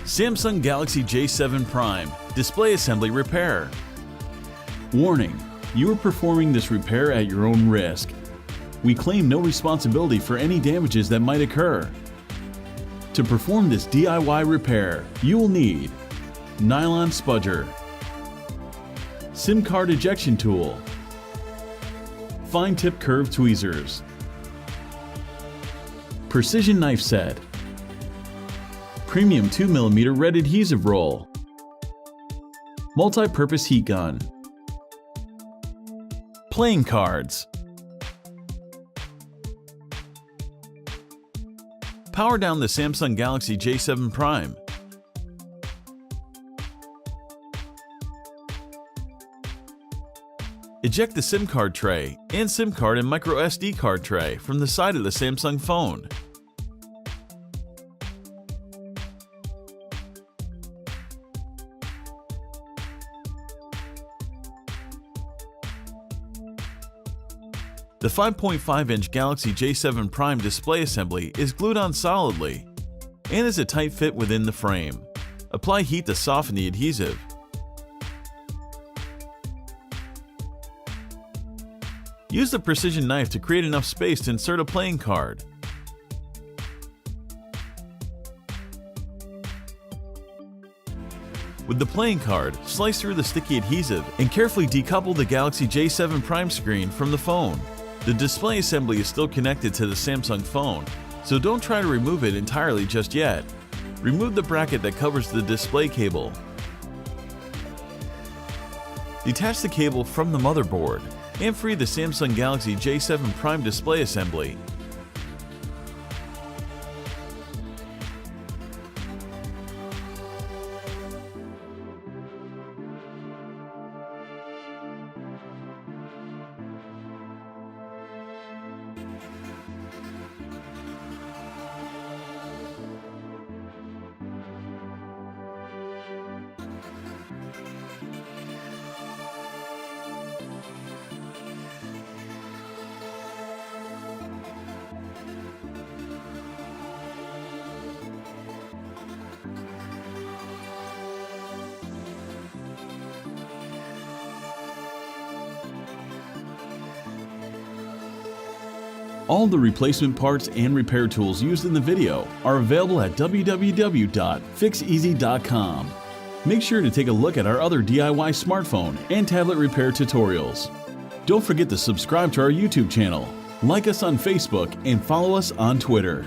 Samsung Galaxy J7 Prime Display Assembly Repair. Warning: you are performing this repair at your own risk. We claim no responsibility for any damages that might occur. To perform this DIY repair, you will need nylon spudger, SIM card ejection tool, fine tip curved tweezers, precision knife set, premium 2mm red adhesive roll, multi-purpose heat gun, playing cards. Power down the Samsung Galaxy J7 Prime. Eject the SIM card tray and SIM card and micro SD card tray from the side of the Samsung phone. The 5.5-inch Galaxy J7 Prime display assembly is glued on solidly and is a tight fit within the frame. Apply heat to soften the adhesive. Use the precision knife to create enough space to insert a playing card. With the playing card, slice through the sticky adhesive and carefully decouple the Galaxy J7 Prime screen from the phone. The display assembly is still connected to the Samsung phone, so don't try to remove it entirely just yet. Remove the bracket that covers the display cable. Detach the cable from the motherboard and free the Samsung Galaxy J7 Prime display assembly. All the replacement parts and repair tools used in the video are available at www.fixeasy.com. Make sure to take a look at our other DIY smartphone and tablet repair tutorials. Don't forget to subscribe to our YouTube channel, like us on Facebook, and follow us on Twitter.